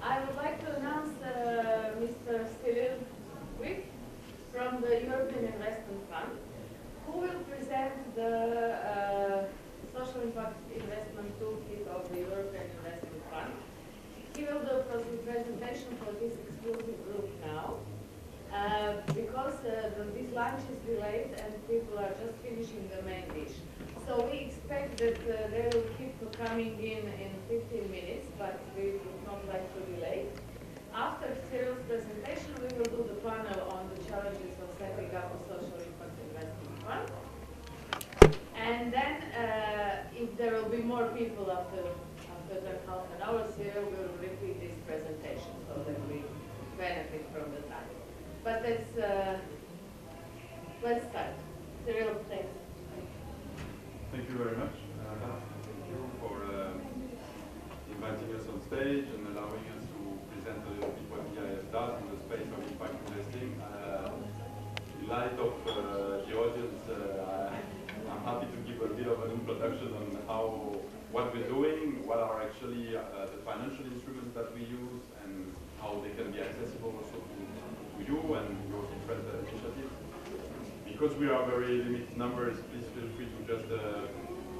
I would like to announce Mr. Cyril Wick from the European Investment Fund, who will present the Social Impact Investment Toolkit of the European Investment Fund. He will do a presentation for this exclusive group now, because this lunch is delayed and people are just finishing the main dish. So we expect that they will keep coming in 15 minutes, but we would not like to delay. After Cyril's presentation, we will do the panel on the challenges of setting up a social impact investment fund. And then, if there will be more people after that half an hour, Cyril will repeat this presentation so that we benefit from the time. But let's start. Cyril, thanks. Thank you very much. Thank you for inviting us on stage and allowing us to present a little bit what EIF does in the space of impact investing. In light of the audience, I'm happy to give a bit of an introduction on what we're doing, what are actually the financial instruments that we use, and how they can be accessible also to you and your different initiatives. Because we are very limited numbers, please feel free to just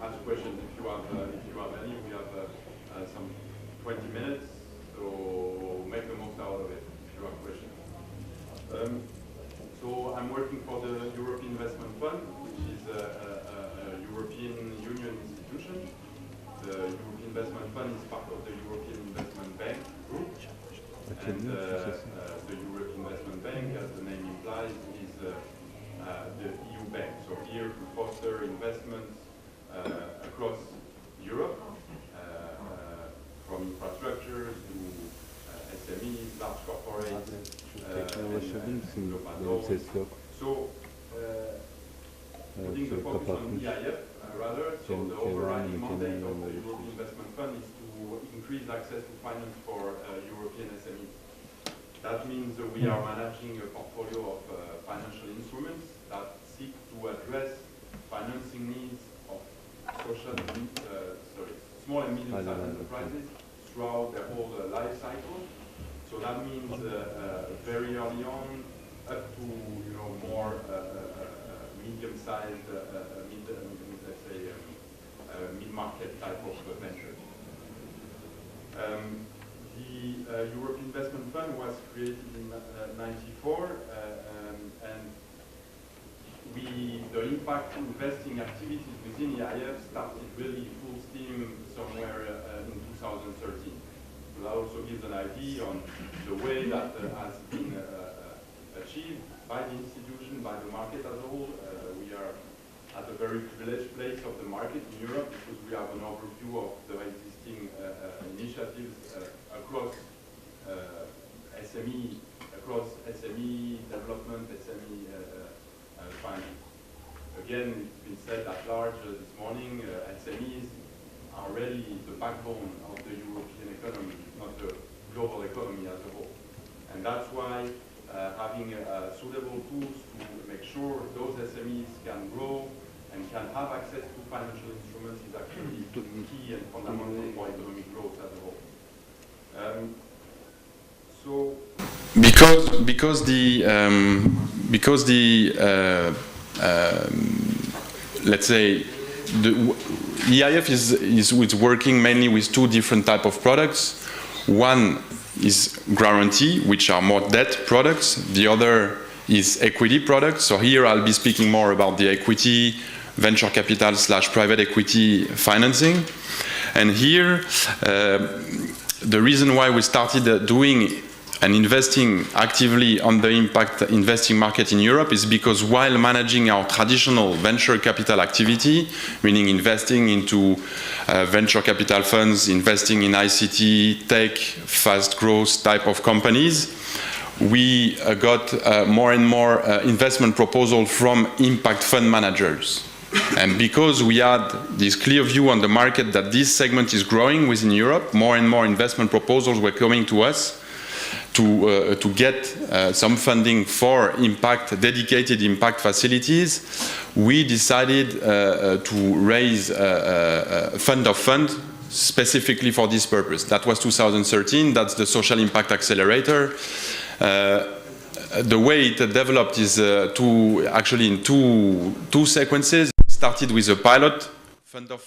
ask questions if you have any. We have some 20 minutes, so make the most out of it if you have questions. So I'm working for the European Investment Fund, which is a European Union institution. The European Investment Fund is part of the European Investment Bank group, and the European Investment Bank, as the name implies, is the EU bank. So here to foster investments across Europe, from infrastructure to SMEs, large corporates, so putting the focus on EIF rather, so the overriding mandate of the European Investment Fund is to increase access to finance for European SMEs. That means we are managing a portfolio of financial instruments that seek to address financing needs of small and medium-sized enterprises throughout their whole life cycle. So that means very early on, up to more medium-sized, let's say mid-market type of ventures. The European Investment Fund was created in '94, and the impact investing activities within EIF started really full steam somewhere in 2013. So that also gives an idea on the way that has been achieved by the institution, by the market as a whole. We are at a very privileged place of the market in Europe because we have an overview of the existing initiatives across SME development, SME finance. Again, it's been said at large this morning, SMEs are really the backbone of the European economy, not the global economy as a whole. And that's why having suitable tools to make sure those SMEs can grow and can have access to financial instruments is actually key and fundamental for economic growth as a whole. Because let's say the EIF is working mainly with two different types of products. One is guarantee, which are more debt products. The other is equity products. So here I'll be speaking more about the equity, venture capital / private equity financing. And here, the reason why we started doing and investing actively on the impact investing market in Europe is because while managing our traditional venture capital activity, meaning investing into venture capital funds, investing in ICT, tech, fast growth type of companies, we got more and more investment proposals from impact fund managers. And because we had this clear view on the market that this segment is growing within Europe, more and more investment proposals were coming to us to get some funding for dedicated impact facilities. We decided to raise a fund of funds, specifically for this purpose. That was 2013, that's the Social Impact Accelerator. The way it developed is actually in two sequences. It started with a pilot fund of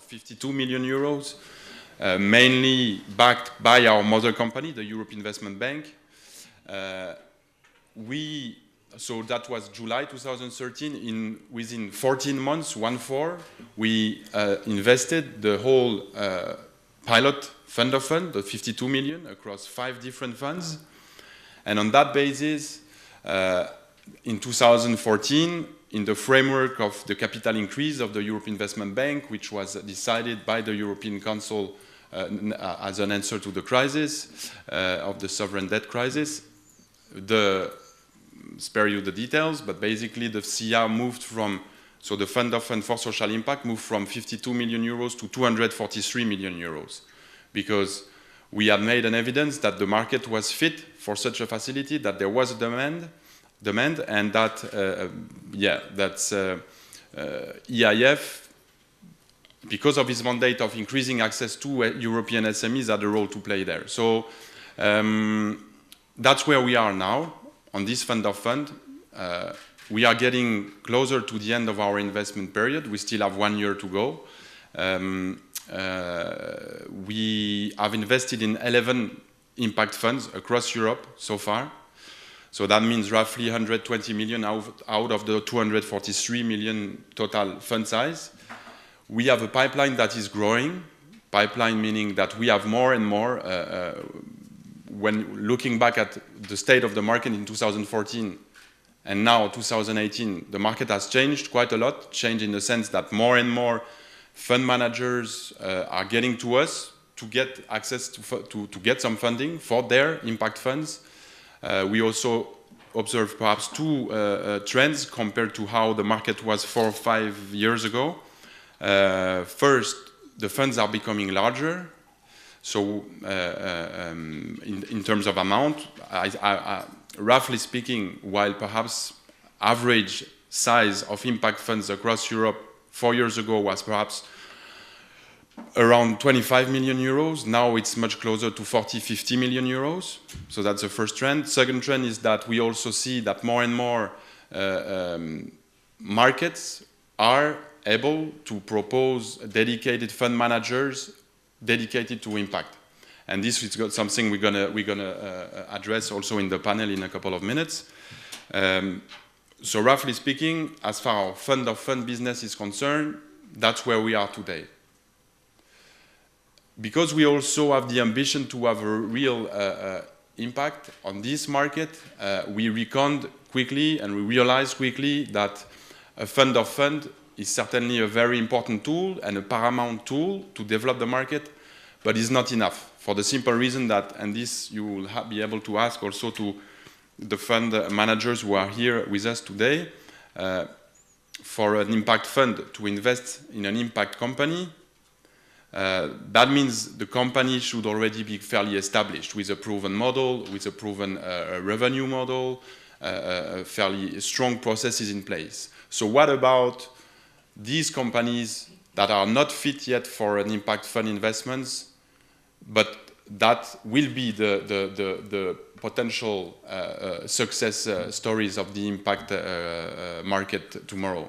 52 million euros, mainly backed by our mother company, the European Investment Bank. So that was July 2013. Within 14 months, we invested the whole pilot fund of the 52 million across 5 different funds. And on that basis, in 2014, in the framework of the capital increase of the European Investment Bank, which was decided by the European Council as an answer to the crisis of the sovereign debt crisis, spare you the details, but basically the CIA moved from, so the fund of fund for social impact moved from 52 million euros to 243 million euros, because we had made an evidence that the market was fit for such a facility, that there was a demand, and that, EIF, because of its mandate of increasing access to European SMEs, had a role to play there. So that's where we are now on this fund of fund. We are getting closer to the end of our investment period. We still have 1 year to go. We have invested in 11 impact funds across Europe so far. So that means roughly 120 million out of the 243 million total fund size. We have a pipeline that is growing. Pipeline meaning that we have more and more. When looking back at the state of the market in 2014 and now 2018, the market has changed quite a lot. Changed in the sense that more and more fund managers are getting to us to get access to get some funding for their impact funds. We also observe perhaps 2 trends compared to how the market was 4 or 5 years ago. First, the funds are becoming larger. So in terms of amount, roughly speaking, while perhaps average size of impact funds across Europe 4 years ago was perhaps around 25 million euros, now it's much closer to 40-50 million euros. So that's the first trend. Second trend is that we also see that more and more markets are able to propose dedicated fund managers dedicated to impact. And this is something we're gonna address also in the panel in a couple of minutes. So roughly speaking, as far as fund of fund business is concerned, that's where we are today. Because we also have the ambition to have a real impact on this market, we reckoned quickly and we realized quickly that a fund of fund is certainly a very important tool and a paramount tool to develop the market, but is not enough, for the simple reason that, and this you will be able to ask also to the fund managers who are here with us today, for an impact fund to invest in an impact company, that means the company should already be fairly established with a proven model, with a proven revenue model, fairly strong processes in place. So what about these companies that are not fit yet for an impact fund investments, but that will be the potential success stories of the impact market tomorrow?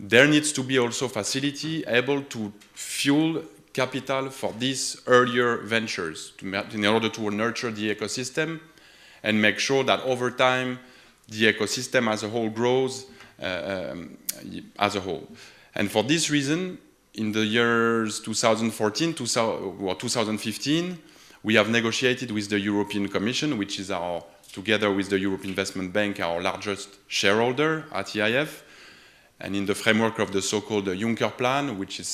There needs to be also facility able to fuel capital for these earlier ventures in order to nurture the ecosystem and make sure that over time the ecosystem as a whole grows as a whole. And for this reason, in the years 2014 or 2015, we have negotiated with the European Commission, which is together with the European Investment Bank, our largest shareholder at EIF. And in the framework of the so-called Juncker Plan, which is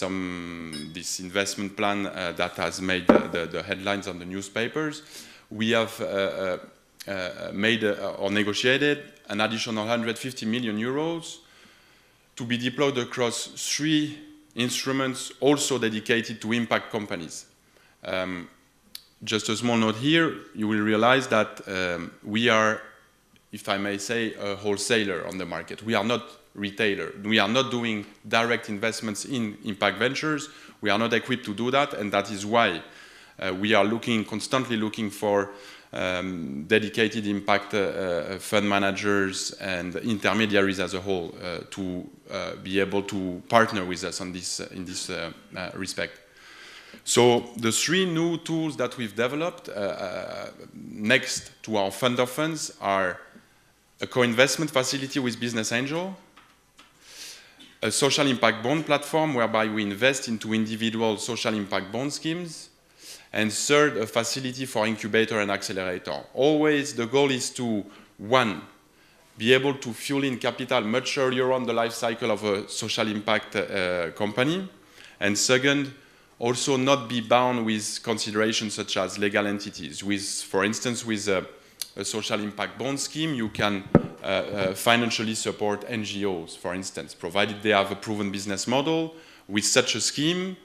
this investment plan that has made the headlines on the newspapers, we have made or negotiated an additional 150 million euros to be deployed across 3 instruments also dedicated to impact companies. Just a small note here, you will realize that we are, if I may say, a wholesaler on the market. We are not retailer. We are not doing direct investments in impact ventures. We are not equipped to do that, and that is why we are constantly looking for dedicated impact fund managers and intermediaries as a whole to be able to partner with us on this, in this respect. So the three new tools that we've developed next to our fund of funds are a co-investment facility with Business Angel, a social impact bond platform whereby we invest into individual social impact bond schemes, and third, a facility for incubator and accelerator. Always the goal is to, one, be able to fuel in capital much earlier on the life cycle of a social impact company, and second, also not be bound with considerations such as legal entities. For instance, with a social impact bond scheme, you can financially support NGOs, for instance, provided they have a proven business model. With such a scheme,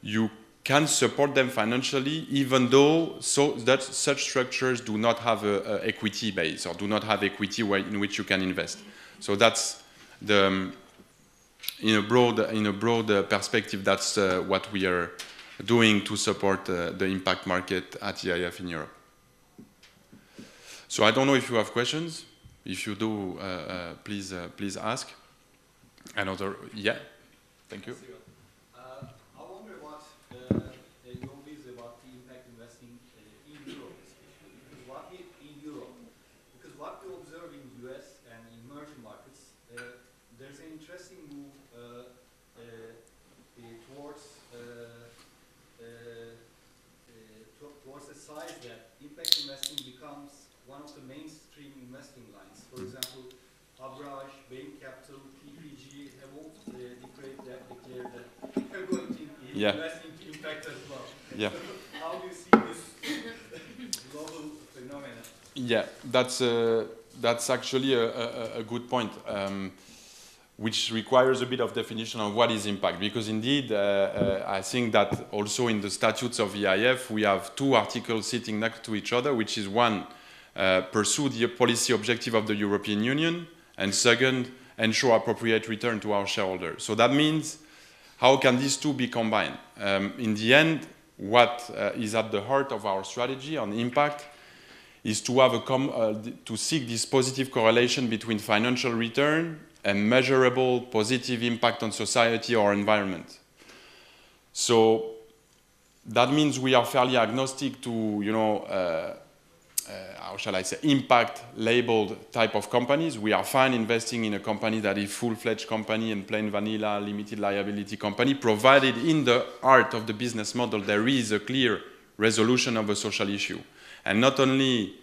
you can support them financially, even though such structures do not have an equity base or do not have equity in which you can invest. So that's the, in a broad perspective, that's what we are doing to support the impact market at EIF in Europe. So I don't know if you have questions. If you do, please ask. Another, yeah, thank you. I wonder what your views about the impact investing in Europe, especially because what we observe in the US and in emerging markets, there's an interesting move towards the size that impact investing becomes one of the mainstream investing lines. For example, Abraaj, Bain Capital, TPG have all declared that they're going to invest into impact as well. Yeah. So how do you see this global phenomenon? Yeah, that's actually a good point, which requires a bit of definition of what is impact. Because indeed, I think that also in the statutes of EIF, we have two articles sitting next to each other, which is one, pursue the policy objective of the European Union, and second, ensure appropriate return to our shareholders. So that means, how can these two be combined? In the end, what is at the heart of our strategy on impact is to have to seek this positive correlation between financial return and measurable positive impact on society or environment. So that means we are fairly agnostic to, how shall I say, impact-labeled type of companies. We are fine investing in a company that is full-fledged company and plain vanilla limited liability company, provided in the heart of the business model there is a clear resolution of a social issue. And not only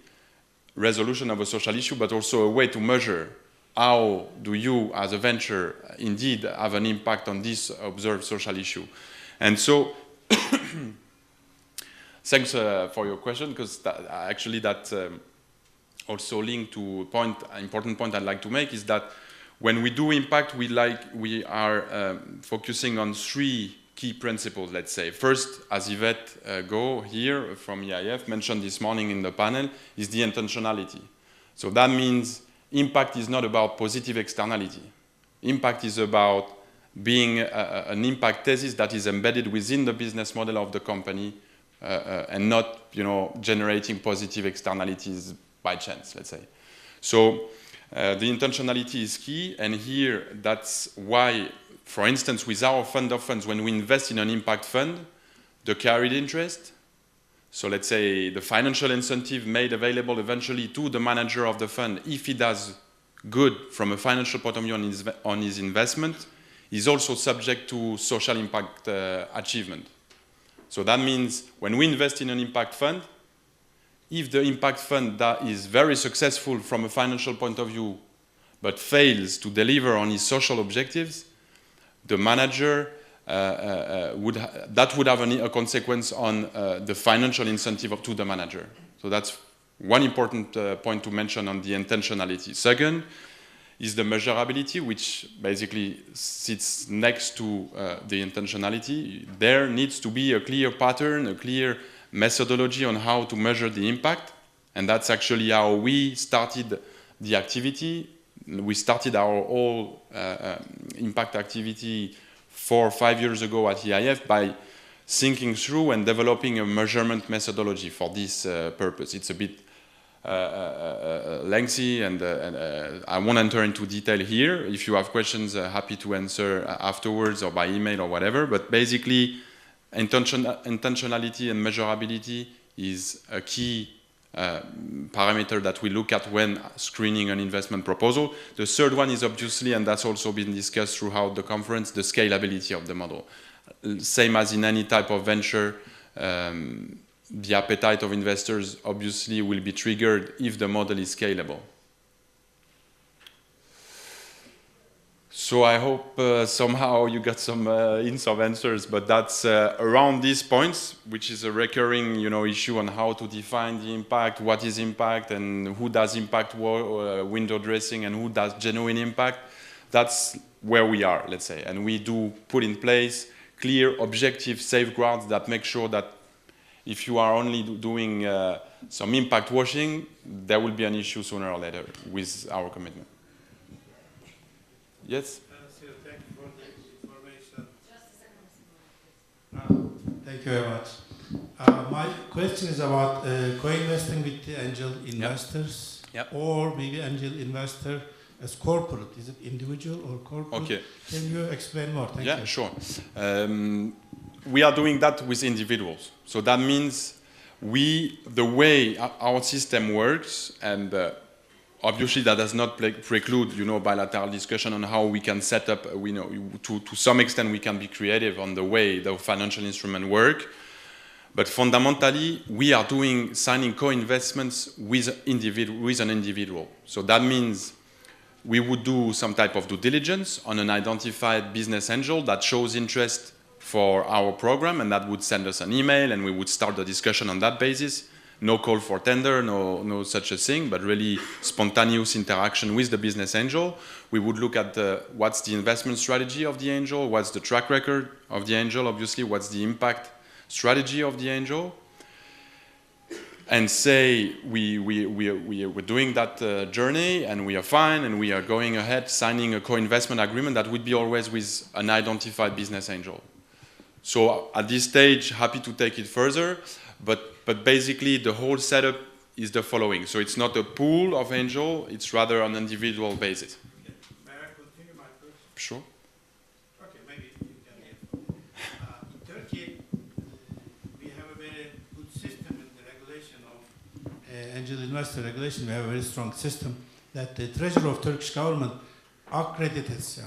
resolution of a social issue, but also a way to measure how do you, as a venture, indeed have an impact on this observed social issue. And so, thanks for your question, because that also linked to an important point I'd like to make is that when we do impact, we are focusing on three key principles, let's say. First, as Yvette Go here from EIF mentioned this morning in the panel, is the intentionality. So that means impact is not about positive externality. Impact is about being an impact thesis that is embedded within the business model of the company and not, generating positive externalities by chance, let's say. So the intentionality is key, and here that's why, for instance, with our fund of funds, when we invest in an impact fund, the carried interest, so let's say the financial incentive made available eventually to the manager of the fund, if he does good from a financial point of view on his investment, is also subject to social impact achievement. So that means when we invest in an impact fund, if the impact fund that is very successful from a financial point of view, but fails to deliver on his social objectives, the manager that would have a consequence on the financial incentive to the manager. So that's one important point to mention on the intentionality. Second is the measurability, which basically sits next to the intentionality. There needs to be a clear pattern, a clear methodology on how to measure the impact, and that's actually how we started the activity. We started our whole impact activity 4 or 5 years ago at EIF by thinking through and developing a measurement methodology for this purpose. It's a bit lengthy, and I won't enter into detail here. If you have questions, happy to answer afterwards or by email or whatever. But basically, intentionality and measurability is a key parameter that we look at when screening an investment proposal. The third one is obviously, and that's also been discussed throughout the conference, the scalability of the model. Same as in any type of venture, the appetite of investors obviously will be triggered if the model is scalable. So I hope somehow you got some hints of answers, but that's around these points, which is a recurring, issue on how to define the impact, what is impact, and who does impact window dressing, and who does genuine impact. That's where we are, let's say, and we do put in place clear, objective safeguards that make sure that if you are only doing some impact washing, there will be an issue sooner or later with our commitment. Yes? Thank you for the information. Thank you very much. My question is about co-investing with the angel investors, or maybe angel investor as corporate. Is it individual or corporate? Okay. Can you explain more? Thank you. Yeah, sure. We are doing that with individuals. So that means the way our system works, and obviously that does not preclude, bilateral discussion on how we can set up, to some extent we can be creative on the way the financial instruments work. But fundamentally, we are signing co-investments with an individual. So that means we would do some type of due diligence on an identified business angel that shows interest for our program, and that would send us an email, and we would start the discussion on that basis. No call for tender, no such a thing, but really spontaneous interaction with the business angel. We would look at what's the investment strategy of the angel, what's the track record of the angel, obviously, what's the impact strategy of the angel, and say we're doing that journey, and we are fine, and we are going ahead signing a co-investment agreement that would be always with an identified business angel. So at this stage, happy to take it further, but basically the whole setup is the following. So it's not a pool of angel, it's rather on an individual basis. May I continue my question? Sure. Okay, maybe you can answer. In Turkey, we have a very good system in the regulation of angel investor regulation. We have a very strong system that the Treasury of Turkish government accreditates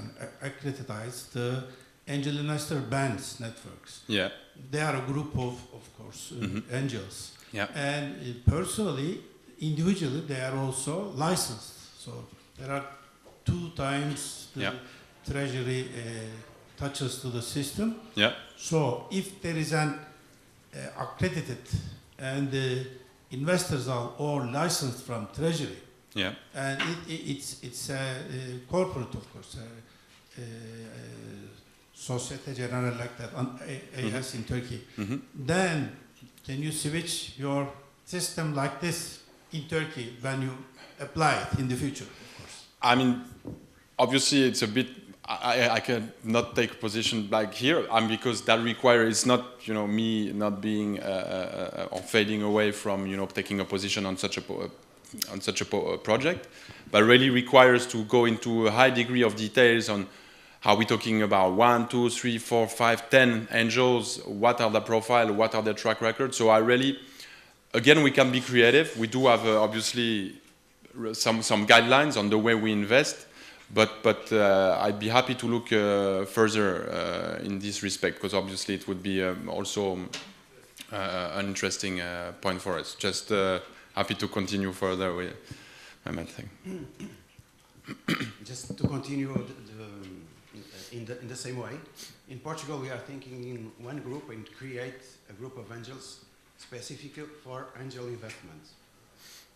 the angel investor banks networks. Yeah. They are a group of course, angels. Yeah. And personally, individually, they are also licensed. So there are 2 times the Treasury touches to the system. Yeah. So if there is an accredited and the investors are all licensed from Treasury, and it's a corporate, of course, Societe Generale like that, AS in Turkey. Then can you switch your system like this in Turkey when you apply it in the future, of course? I mean, obviously it's a bit, I cannot take a position like here, because that requires, it's not, me not being or fading away from, taking a position on such a project, but really requires to go into a high degree of details on how we're talking about 1, 2, 3, 4, 5, 10 angels, what are the profile, what are the track records. So I really, again, we can be creative. We do have obviously some guidelines on the way we invest, but I'd be happy to look further in this respect, because obviously it would be also an interesting point for us. Just happy to continue further with my thing. Just to continue in the same way, in Portugal we are thinking in one group and create a group of angels specifically for angel investments,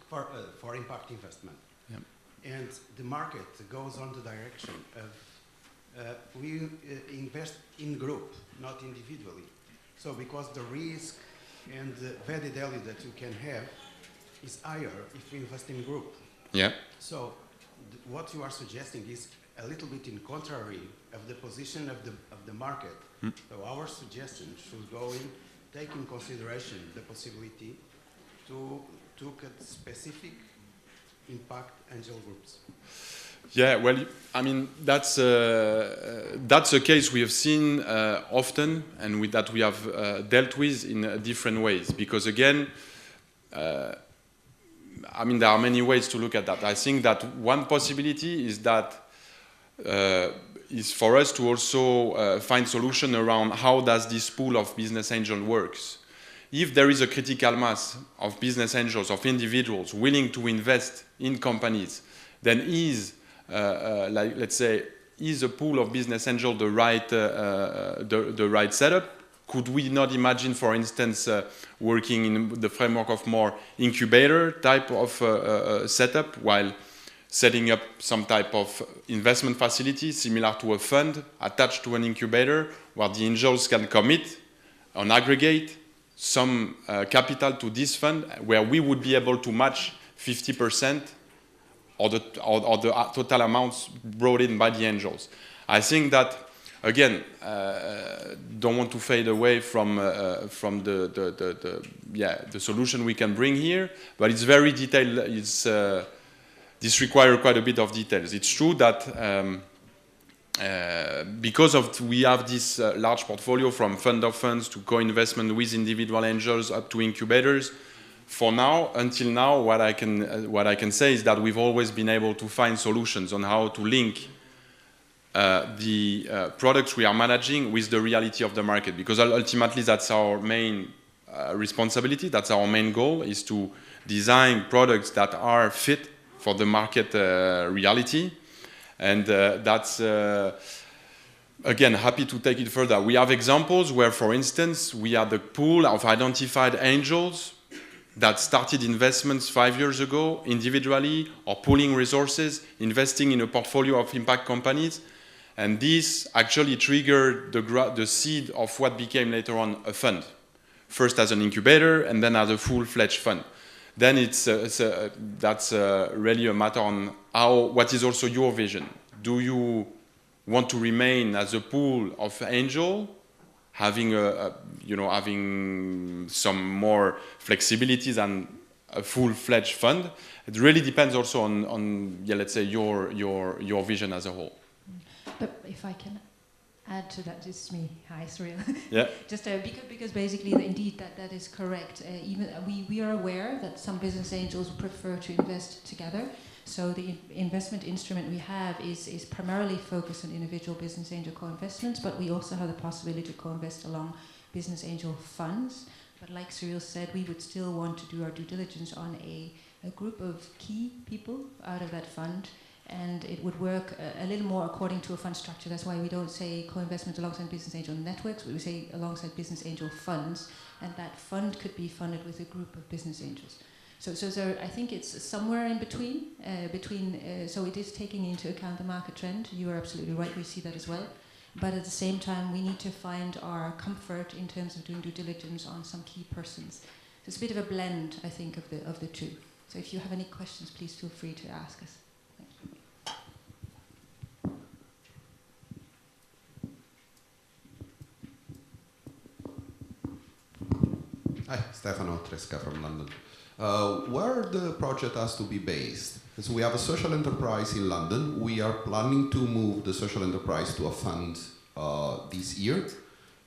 for impact investment. Yep. And the market goes on the direction of we invest in group, not individually. So because the risk and the value that you can have is higher if you invest in group. Yeah. So what you are suggesting is a little bit in contrary of the position of the market. So our suggestion should go in, take in consideration the possibility to at specific impact angel groups. Yeah, well, I mean, that's a case we have seen often, and that we have dealt with in different ways. Because again, I mean, there are many ways to look at that. I think that one possibility is that is for us to also find solution around how does this pool of business angel works. If there is a critical mass of business angels, of individuals willing to invest in companies, then like, let's say, is a pool of business angel the right setup? Could we not imagine, for instance, working in the framework of more incubator type of setup, while setting up some type of investment facility similar to a fund attached to an incubator, where the angels can commit on aggregate some capital to this fund, where we would be able to match 50% or the total amounts brought in by the angels. I think that, again, don't want to fade away from the solution we can bring here, but it's very detailed. This requires quite a bit of details. It's true that because we have this large portfolio from fund of funds to co-investment with individual angels up to incubators. For now, until now, what I can say is that we've always been able to find solutions on how to link the products we are managing with the reality of the market, because ultimately that's our main responsibility. That's our main goal, is to design products that are fit for the market reality. And that's, again, happy to take it further. We have examples where, for instance, we have the pool of identified angels that started investments 5 years ago individually, or pooling resources, investing in a portfolio of impact companies. And this actually triggered the seed of what became later on a fund. First as an incubator, and then as a full-fledged fund. Then that's really a matter on what is also your vision. Do you want to remain as a pool of angel, having having some more flexibility than a full-fledged fund? It really depends also on let's say your vision as a whole. But if I can add to that, this is me. Hi, Cyril. Yeah. Just because basically, indeed, that is correct. Even we are aware that some business angels prefer to invest together. So the investment instrument we have is primarily focused on individual business angel co-investments, but we also have the possibility to co-invest along business angel funds. But like Cyril said, we would still want to do our due diligence on a group of key people out of that fund. And it would work a little more according to a fund structure. That's why we don't say co-investment alongside business angel networks, but we say alongside business angel funds. And that fund could be funded with a group of business angels. So I think it's somewhere in between. So it is taking into account the market trend. You are absolutely right. We see that as well. But at the same time, we need to find our comfort in terms of doing due diligence on some key persons. So it's a bit of a blend, I think, of the two. So if you have any questions, please feel free to ask us. Hi, Stefano Tresca from London. Where the project has to be based? So we have a social enterprise in London. We are planning to move the social enterprise to a fund this year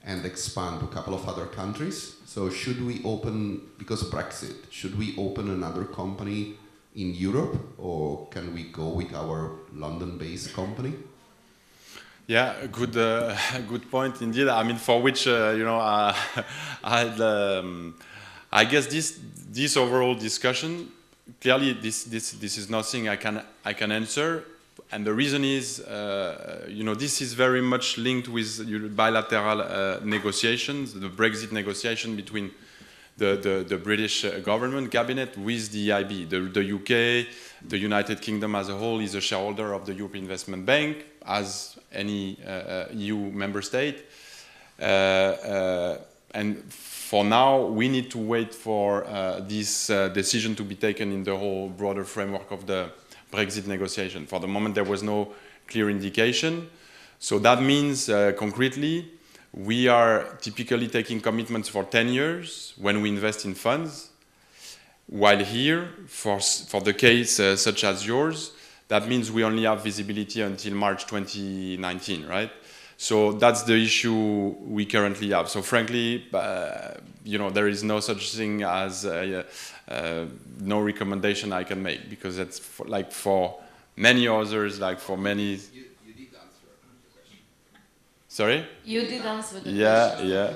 and expand to a couple of other countries. So should we open, because of Brexit, should we open another company in Europe, or can we go with our London-based company? Yeah, good point indeed. I mean, for which I guess this overall discussion, clearly this is nothing I can answer, and the reason is this is very much linked with bilateral negotiations, the Brexit negotiation between the British government cabinet with the EIB. The UK, the United Kingdom as a whole, is a shareholder of the European Investment Bank, as any EU member state. And for now, we need to wait for this decision to be taken in the whole broader framework of the Brexit negotiation. For the moment, there was no clear indication. So that means, concretely, we are typically taking commitments for 10 years when we invest in funds, while here, for the case such as yours, that means we only have visibility until March 2019, right? So that's the issue we currently have. So frankly, there is no such thing as no recommendation I can make, because it's for many others, like for many... You did answer the question. Sorry? You did answer the question. Yeah.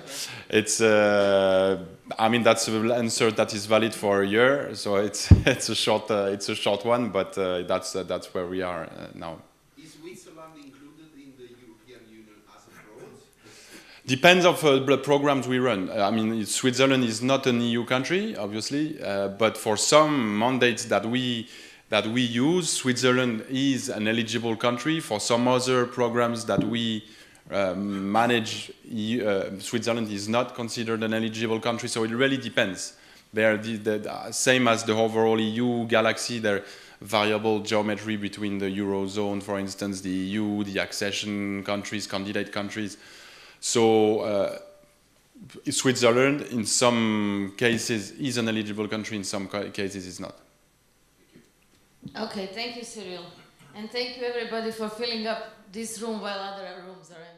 It's, that's an answer that is valid for a year, so it's a short one, but that's where we are now. Is Switzerland included in the European Union as a broad? Depends of the programs we run. Switzerland is not an EU country, obviously, but for some mandates that we use, Switzerland is an eligible country. For some other programs that we manage, Switzerland is not considered an eligible country, so it really depends. They are the same as the overall EU galaxy. There are variable geometry between the Eurozone, for instance, the EU, the accession countries, candidate countries. So Switzerland, in some cases, is an eligible country, in some cases is not. Okay, thank you, Cyril. And thank you, everybody, for filling up this room while other rooms are empty.